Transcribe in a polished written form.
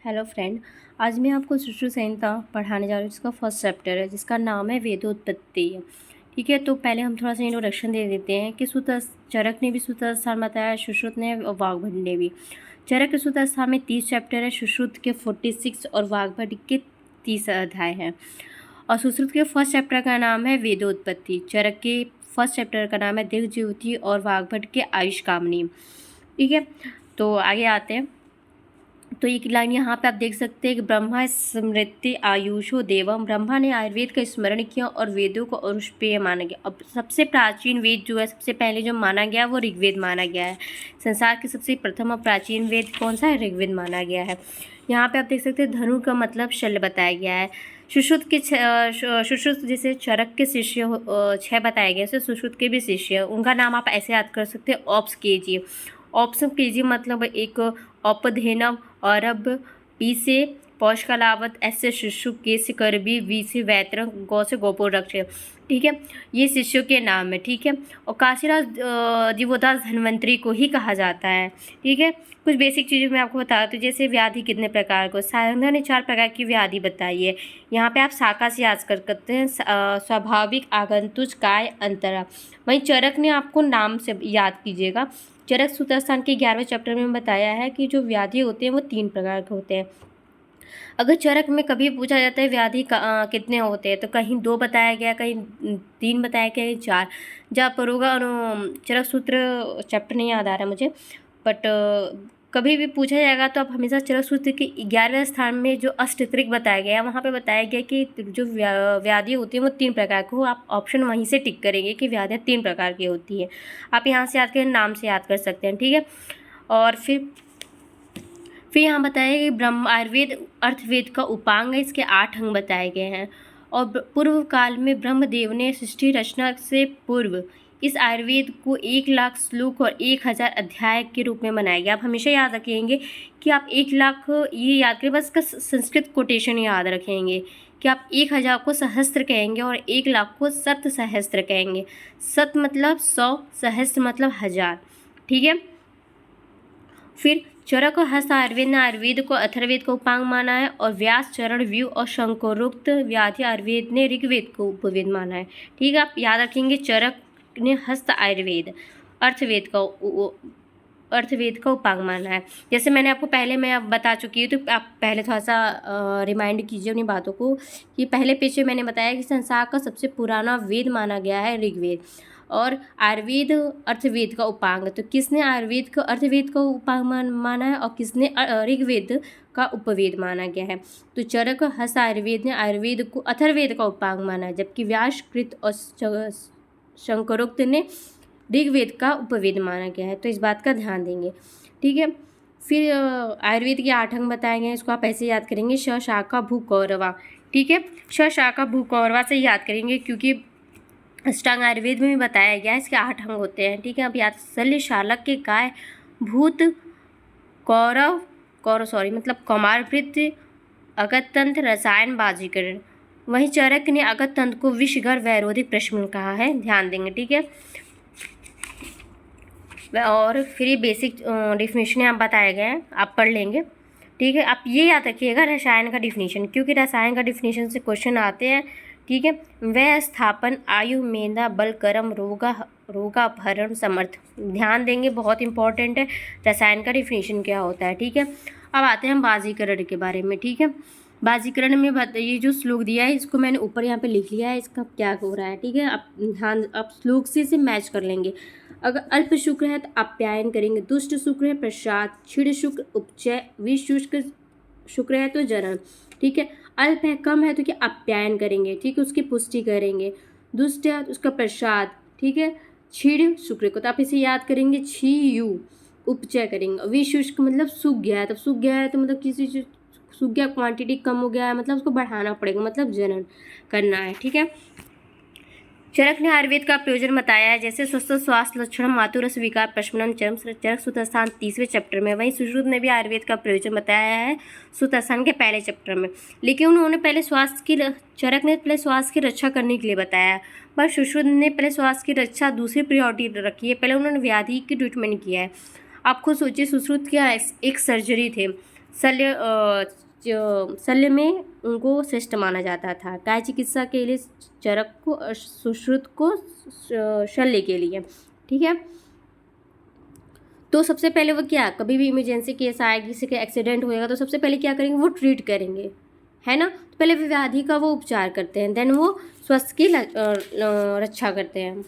Hello friend, आज मैं आपको सुश्रुत संहिता पढ़ाने जा रही हूँ जिसका फर्स्ट चैप्टर है जिसका नाम है वेदोत्पत्ति। ठीक है, तो पहले हम थोड़ा सा इंट्रोडक्शन दे देते हैं कि चरक ने भी सूत्रस्थान बताया, सुश्रुत ने और वाग्भट ने भी। चरक के सूत्रस्थान में 30 चैप्टर है, सुश्रुत के 46 और वाग्भट के 30 अध्याय हैं। और सुश्रुत के फर्स्ट चैप्टर का नाम है वेदोत्पत्ति, चरक के फर्स्ट चैप्टर का नाम है दीर्घज्योति और वाग्भट के आयुष कामनी। ठीक है, तो आगे आते हैं। तो एक लाइन यहाँ पे आप देख सकते हैं कि ब्रह्मा स्मृति आयुषो देवम, ब्रह्मा ने आयुर्वेद का स्मरण किया और वेदों को औषधेय माना गया। अब सबसे प्राचीन वेद जो है, सबसे पहले जो माना गया वो ऋग्वेद माना गया है। संसार के सबसे प्रथम और प्राचीन वेद कौन सा है? ऋग्वेद माना गया है। यहाँ पे आप देख सकते हैं धनु का मतलब शल्य बताया गया है। सुश्रुत जैसे चरक के शिष्य 6 बताए गए, ऐसे सुश्रुत के भी शिष्य, उनका नाम आप ऐसे याद कर सकते हैं ऑप्स केजी। ऑप्स केजी मतलब एक औपधेनव, अरब, पी से पौष कलावत, एस से शिशु, के से करबी, वी से वैत्र, गौ से गोपोरक्ष। ठीक है, ये शिष्यों के नाम है। ठीक है, और काशीराज जीवोदास धन्वंतरी को ही कहा जाता है। ठीक है, कुछ बेसिक चीज़ें मैं आपको बता दूँ, जैसे व्याधि कितने प्रकार को, सारंगा ने 4 प्रकार की व्याधि बताई है। यहाँ पे आप शाखा से याद कर सकते हैं, स्वाभाविक, आगंतुक, काय, अंतरा। वहीं चरक ने आपको नाम से याद कीजिएगा। चरक सूत्रस्थान के 11वें चैप्टर में बताया है कि जो व्याधि होते हैं वो 3 प्रकार के होते हैं। अगर चरक में कभी पूछा जाता है व्याधि कितने होते हैं, तो कहीं 2 बताया गया, कहीं 3 बताया गया, कहीं 4। जहाँ पर होगा चरक सूत्र चैप्टर नहीं याद आ रहा मुझे, बट कभी भी पूछा जाएगा तो आप हमेशा चरक सूत्र के 11वें स्थान में जो अष्टत्रिक बताया गया है वहाँ पे बताया गया कि जो व्याधि होती है वो 3 प्रकार की हो। आप ऑप्शन वहीं से टिक करेंगे कि व्याधियाँ 3 प्रकार की होती है। आप यहाँ से याद करें, नाम से याद कर सकते हैं। ठीक है, और फिर यहाँ बताया कि ब्रह्म आयुर्वेद अर्थवेद का उपांग है, इसके 8 अंग बताए गए हैं। और पूर्व काल में ब्रह्मदेव ने सृष्टि रचना से पूर्व इस आयुर्वेद को 1 लाख श्लोक और 1000 अध्याय के रूप में बनाया गया। आप हमेशा याद रखेंगे कि आप 1 लाख ये याद करें, बस इसका संस्कृत कोटेशन याद रखेंगे कि आप 1000 को सहस्त्र कहेंगे और 1 लाख को सत सहस्त्र कहेंगे। सत मतलब 100, सहस्त्र मतलब 1000। ठीक है, फिर चरक और हस्त आयुर्वेद ने आयुर्वेद को अथर्ववेद का उपांग माना है, और व्यास, चरण, व्यू और शंकरोक्त व्याधि आयुर्वेद ने ऋग्वेद को उपवेद माना है। ठीक है, आप याद रखेंगे चरक ने हस्त आयुर्वेद अर्थवेद का उपांग माना है। जैसे मैंने आपको पहले मैं बता चुकी हूँ, तो आप पहले थोड़ा सा रिमाइंड कीजिए उन्हीं बातों को कि पहले पेज में मैंने बताया कि संसार का सबसे पुराना वेद माना गया है ऋग्वेद, और आयुर्वेद अर्थवेद का उपांग। तो किसने आयुर्वेद को अर्थवेद का उपांग माना है और किसने ऋग्वेद का उपवेद माना गया है? तो चरक हस्त आयुर्वेद ने आयुर्वेद को अथर्वेद का उपांग माना है, जबकि व्यास, कृत और शंकरोक्त ने ऋग्वेद का उपवेद माना गया है। तो इस बात का ध्यान देंगे। ठीक है, फिर आयुर्वेद के 8 अंग बताए गए हैं, इसको आप ऐसे याद करेंगे, श शाखा भू कौरवा। ठीक है, श शाखा भू कौरवा से याद करेंगे क्योंकि अष्टांग आयुर्वेद में भी बताया गया है, इसके 8 अंग होते हैं। ठीक है, अब याद शल्य, शालक्य, काय, भूत, मतलब कौमारभृत्य, अगततंत्र, रसायन, बाजीकरण। वहीं चरक ने अगततंत्र को विषगर वैरोधिक प्रश्न कहा है, ध्यान देंगे। ठीक है, और फिर ये बेसिक डिफिनेशन आप बताए गए हैं, आप पढ़ लेंगे। ठीक है, आप ये याद रखिएगा रसायन का डिफिनेशन, क्योंकि रसायन का डिफिनेशन से क्वेश्चन आते हैं। ठीक है, वह स्थापन, आयु, मेधा, बल, कर्म, रोगापहरण, समर्थ। ध्यान देंगे, बहुत इंपॉर्टेंट है रसायन का डिफिनेशन क्या होता है। ठीक है, अब आते हैं बाजीकरण के बारे में। ठीक है, बाजीकरण में ये जो श्लोक दिया है इसको मैंने ऊपर यहाँ पे लिख लिया है, इसका क्या हो रहा है। ठीक है, आप श्लोक से मैच कर लेंगे। अगर अल्प शुक्र है तो आप्यायन करेंगे, दुष्ट शुक्र है प्रसाद, क्षीण शुक्र उपचय, विषुष्क शुक्र है तो जनन। ठीक है, अल्प है, कम है तो क्या आप्यायन करेंगे। ठीक है, उसकी पुष्टि करेंगे। दुष्ट है तो उसका प्रसाद। ठीक है, क्षीण शुक्र को तो आप इसे याद करेंगे क्षीयु, उपचय करेंगे। विशुष्क मतलब सूख गया है, तब सूख गया है तो मतलब किसी चीज सूख गया, क्वांटिटी कम हो गया है, मतलब उसको बढ़ाना पड़ेगा, मतलब जनन करना है। ठीक है, चरक ने आयुर्वेद का प्रयोजन बताया है, जैसे स्वस्थ स्वास्थ्य लक्षण, मातुरस विकार, प्रशमनम, चरम, चरक सूत्रस्थान 30वें चैप्टर में। वहीं सुश्रुत ने भी आयुर्वेद का प्रयोजन बताया है सूत्रस्थान के पहले चैप्टर में, लेकिन उन्होंने पहले चरक ने पहले स्वास्थ्य की रक्षा करने के लिए बताया, पर सुश्रुत ने पहले स्वास्थ्य की रक्षा दूसरी प्रायोरिटी रखी है। पहले उन्होंने व्याधि की ट्रीटमेंट किया है। आप खुद सोचिए, सुश्रुत क्या एक सर्जरी थे, शल्य में उनको श्रेष्ठ माना जाता था। काय चिकित्सा के लिए चरक को और सुश्रुत को शल्य के लिए। ठीक है, तो सबसे पहले वो क्या, कभी भी इमरजेंसी केस आएगी, किसी का एक्सीडेंट होएगा तो सबसे पहले क्या करेंगे, वो ट्रीट करेंगे, है ना। तो पहले व्याधि का वो उपचार करते हैं, देन वो स्वास्थ्य की रक्षा करते हैं।